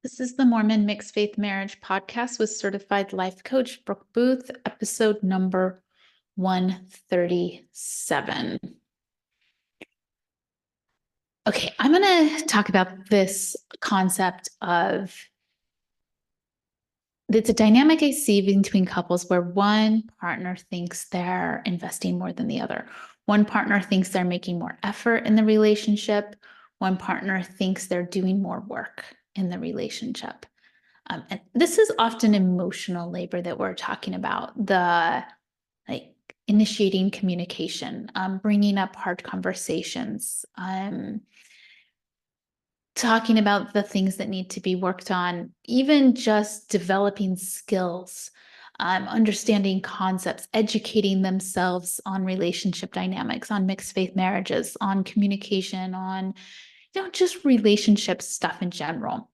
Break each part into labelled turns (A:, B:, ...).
A: This is the Mormon Mixed Faith Marriage Podcast with certified life coach Brooke Booth, episode number 137. Okay, I'm going to talk about this concept of it's a dynamic I see between couples where one partner thinks they're investing more than the other. One partner thinks they're making more effort in the relationship. One partner thinks they're doing more work in the relationship. And this is often emotional labor that we're talking about, the like initiating communication, bringing up hard conversations, talking about the things that need to be worked on, even just developing skills, understanding concepts, educating themselves on relationship dynamics, on mixed faith marriages, on communication, on just relationship stuff in general.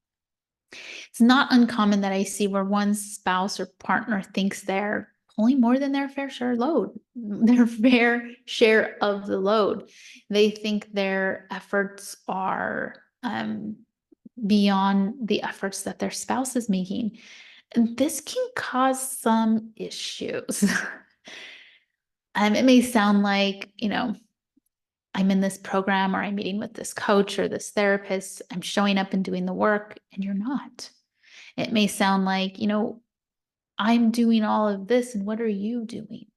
A: It's not uncommon that I see where one spouse or partner thinks they're pulling more than their fair share load, their fair share of the load. They think their efforts are beyond the efforts that their spouse is making. And this can cause some issues. It may sound like, I'm in this program or I'm meeting with this coach or this therapist, I'm showing up and doing the work, and you're not. It may sound like, I'm doing all of this, and what are you doing?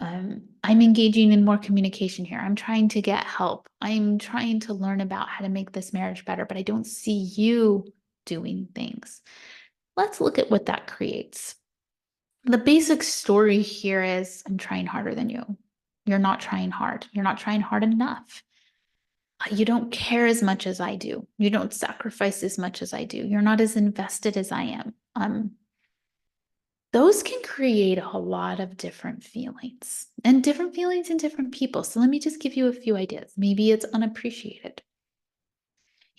A: I'm engaging in more communication here. I'm trying to get help. I'm trying to learn about how to make this marriage better, but I don't see you doing things. Let's look at what that creates. The basic story here is I'm trying harder than you. You're not trying hard. You're not trying hard enough. You don't care as much as I do. You don't sacrifice as much as I do. You're not as invested as I am. Those can create a lot of different feelings in different people. So let me just give you a few ideas. Maybe it's unappreciated.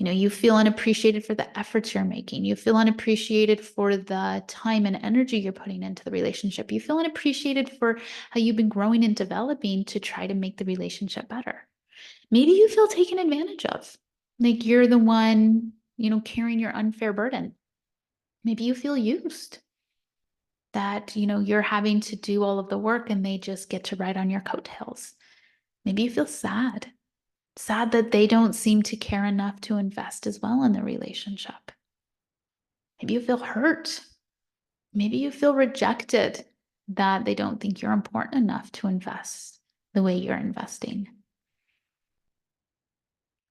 A: You feel unappreciated for the efforts you're making. You feel unappreciated for the time and energy you're putting into the relationship. You feel unappreciated for how you've been growing and developing to try to make the relationship better. Maybe you feel taken advantage of, like you're the one, carrying your unfair burden. Maybe you feel used, that, you're having to do all of the work and they just get to ride on your coattails. Maybe you feel sad that they don't seem to care enough to invest as well in the relationship. Maybe you feel hurt. Maybe you feel rejected, that they don't think you're important enough to invest the way you're investing.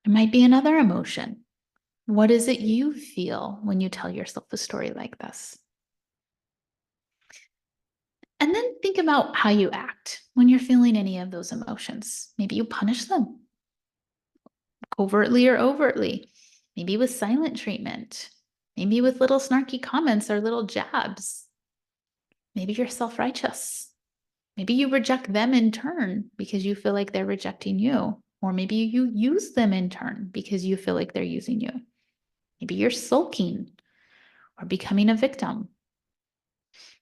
A: There might be another emotion. What is it you feel when you tell yourself a story like this? And then think about how you act when you're feeling any of those emotions. Maybe you punish them covertly or overtly, maybe with silent treatment, maybe with little snarky comments or little jabs. Maybe you're self-righteous. Maybe you reject them in turn because you feel like they're rejecting you. Or maybe you use them in turn because you feel like they're using you. Maybe you're sulking or becoming a victim.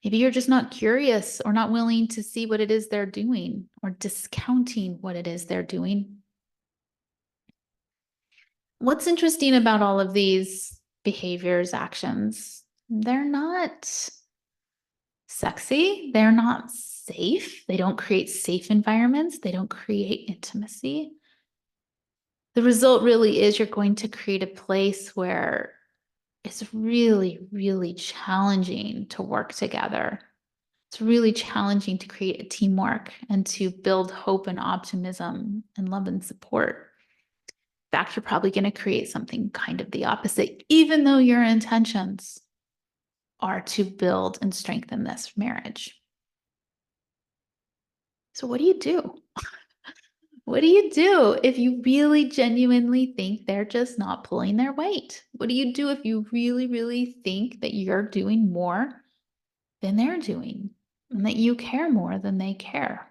A: Maybe you're just not curious or not willing to see what it is they're doing, or discounting what it is they're doing. What's interesting about all of these behaviors, actions, they're not sexy. They're not safe. They don't create safe environments. They don't create intimacy. The result really is you're going to create a place where it's really, really challenging to work together. It's really challenging to create a teamwork and to build hope and optimism and love and support. In fact, you're probably going to create something kind of the opposite, even though your intentions are to build and strengthen this marriage. So what do you do? What do you do if you really genuinely think they're just not pulling their weight? What do you do if you really, really think that you're doing more than they're doing and that you care more than they care?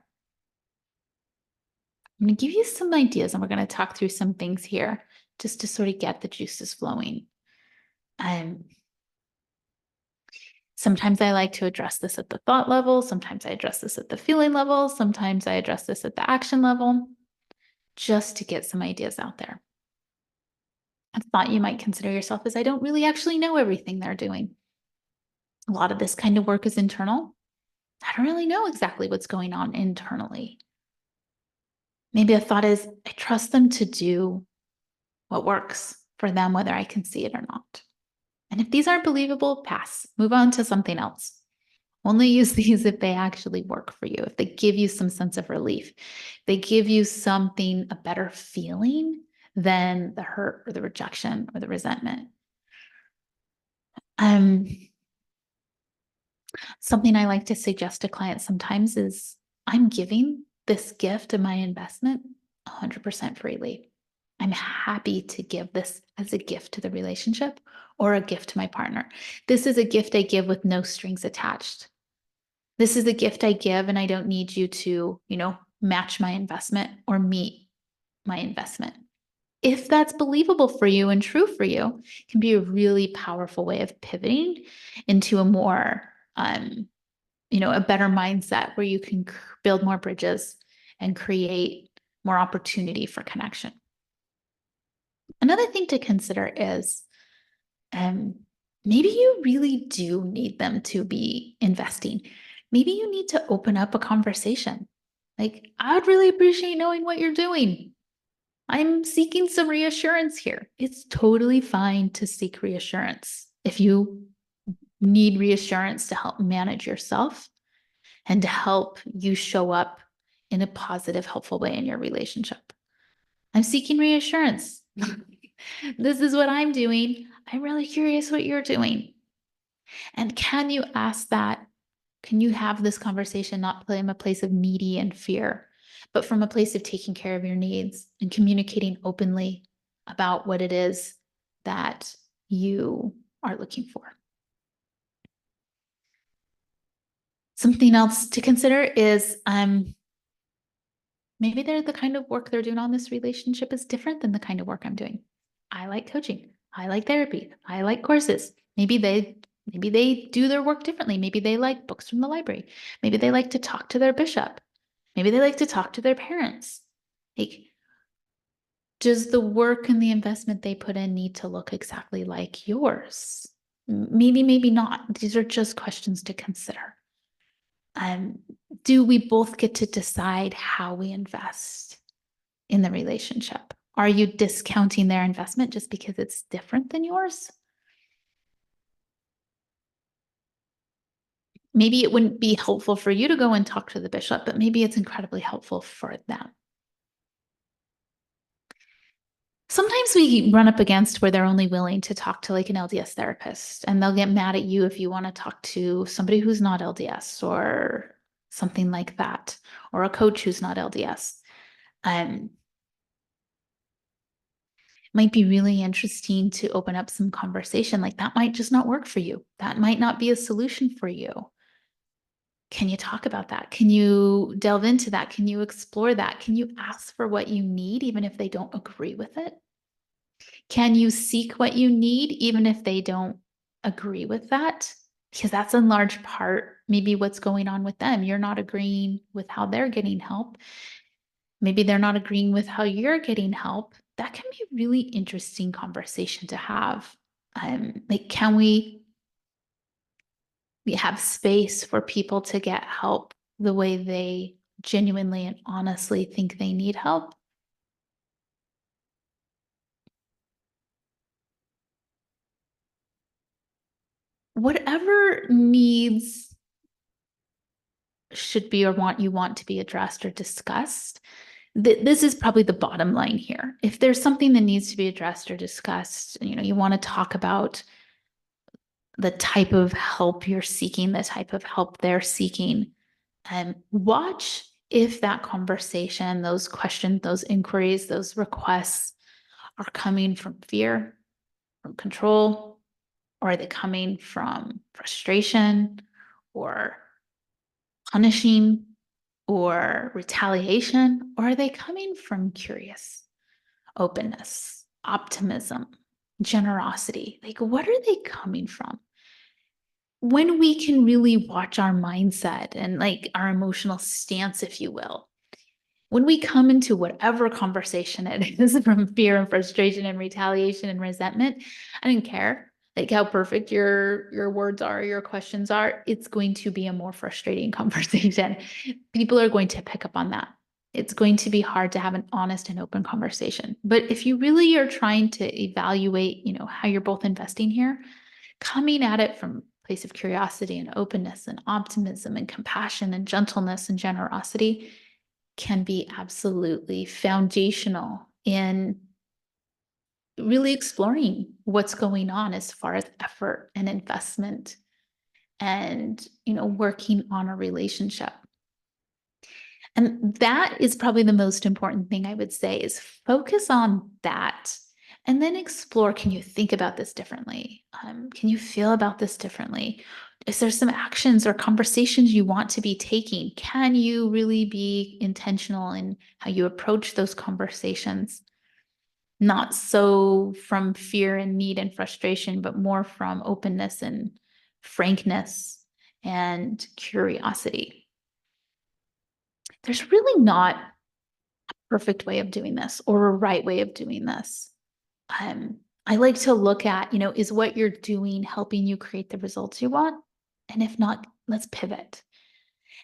A: I'm going to give you some ideas, and we're going to talk through some things here just to sort of get the juices flowing. Sometimes I like to address this at the thought level. Sometimes I address this at the feeling level. Sometimes I address this at the action level, just to get some ideas out there. A thought you might consider yourself is I don't really actually know everything they're doing. A lot of this kind of work is internal. I don't really know exactly what's going on internally. Maybe a thought is I trust them to do what works for them, whether I can see it or not. And if these aren't believable, pass, move on to something else. Only use these if they actually work for you, if they give you some sense of relief, they give you something, a better feeling than the hurt or the rejection or the resentment. Um, Something I like to suggest to clients sometimes is I'm giving this gift of my investment 100% freely. I'm happy to give this as a gift to the relationship or a gift to my partner. This is a gift I give with no strings attached. This is a gift I give, and I don't need you to, match my investment or meet my investment. If that's believable for you and true for you, it can be a really powerful way of pivoting into a more a better mindset where you can build more bridges and create more opportunity for connection. Another thing to consider is um, maybe you really do need them to be investing. Maybe you need to open up a conversation. Like, I'd really appreciate knowing what you're doing. I'm seeking some reassurance here. It's totally fine to seek reassurance. If you need reassurance to help manage yourself, and to help you show up in a positive, helpful way in your relationship. I'm seeking reassurance. This is what I'm doing. I'm really curious what you're doing. And can you ask that? Can you have this conversation not from a place of needy and fear, but from a place of taking care of your needs and communicating openly about what it is that you are looking for? Something else to consider is maybe they're the kind of work they're doing on this relationship is different than the kind of work I'm doing. I like coaching. I like therapy. I like courses. Maybe they do their work differently. Maybe they like books from the library. Maybe they like to talk to their bishop. Maybe they like to talk to their parents. Like, does the work and the investment they put in need to look exactly like yours? Maybe, maybe not. These are just questions to consider. Um, do we both get to decide how we invest in the relationship? Are you discounting their investment just because it's different than yours? Maybe it wouldn't be helpful for you to go and talk to the bishop, but maybe it's incredibly helpful for them. Sometimes we run up against where they're only willing to talk to like an LDS therapist, and they'll get mad at you if you want to talk to somebody who's not LDS or something like that, or a coach who's not LDS. Um, might be really interesting to open up some conversation. Like, that might just not work for you. That might not be a solution for you. Can you talk about that? Can you delve into that? Can you explore that? Can you ask for what you need, even if they don't agree with it? Can you seek what you need, even if they don't agree with that? Because that's in large part maybe what's going on with them. You're not agreeing with how they're getting help. Maybe they're not agreeing with how you're getting help. That can be a really interesting conversation to have. Like, can we have space for people to get help the way they genuinely and honestly think they need help? Whatever needs should be or want to be addressed or discussed. This is probably the bottom line here. If there's something that needs to be addressed or discussed, you want to talk about the type of help you're seeking, the type of help they're seeking, and watch if that conversation, those questions, those inquiries, those requests are coming from fear, from control, or are they coming from frustration or punishing or retaliation? Or are they coming from curious openness, optimism, generosity? Like, what are they coming from? When we can really watch our mindset and like our emotional stance, if you will, When we come into whatever conversation it is, from fear and frustration and retaliation and resentment, I didn't care like how perfect your words are, your questions are, it's going to be a more frustrating conversation. People are going to pick up on that. It's going to be hard to have an honest and open conversation. But if you really are trying to evaluate, how you're both investing here, coming at it from a place of curiosity and openness and optimism and compassion and gentleness and generosity can be absolutely foundational in really exploring what's going on as far as effort and investment and working on a relationship. And that is probably the most important thing I would say is focus on that and then explore, can you think about this differently? Can you feel about this differently? Is there some actions or conversations you want to be taking? Can you really be intentional in how you approach those conversations? Not so from fear and need and frustration, but more from openness and frankness and curiosity. There's really not a perfect way of doing this or a right way of doing this. I like to look at, is what you're doing helping you create the results you want? And if not, let's pivot.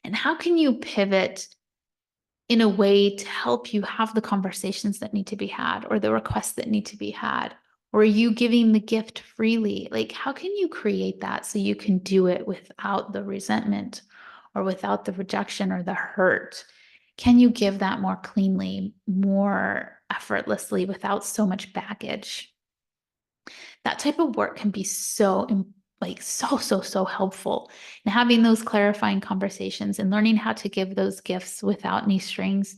A: And how can you pivot in a way to help you have the conversations that need to be had or the requests that need to be had? Or are you giving the gift freely? Like, how can you create that so you can do it without the resentment or without the rejection or the hurt? Can you give that more cleanly, more effortlessly, without so much baggage? That type of work can be so helpful. And having those clarifying conversations and learning how to give those gifts without any strings.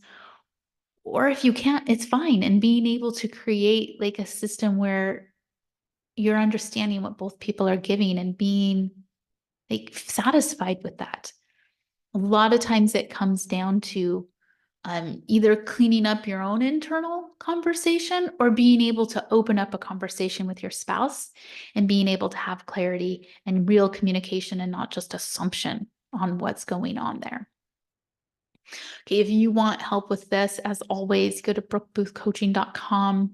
A: Or if you can't, it's fine. And being able to create like a system where you're understanding what both people are giving and being like satisfied with that. A lot of times it comes down to either cleaning up your own internal conversation or being able to open up a conversation with your spouse and being able to have clarity and real communication and not just assumption on what's going on there. Okay, if you want help with this, as always, go to brookeboothcoaching.com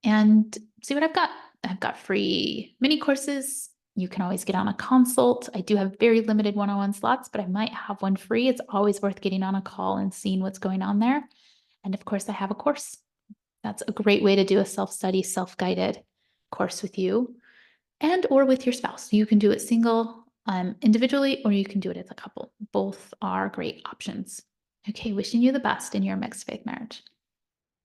A: and see what I've got. I've got free mini courses. You can always get on a consult. I do have very limited one-on-one slots, but I might have one free. It's always worth getting on a call and seeing what's going on there. And of course, I have a course. That's a great way to do a self-study, self-guided course with you and or with your spouse. You can do it single, individually, or you can do it as a couple. Both are great options. Okay, wishing you the best in your mixed faith marriage.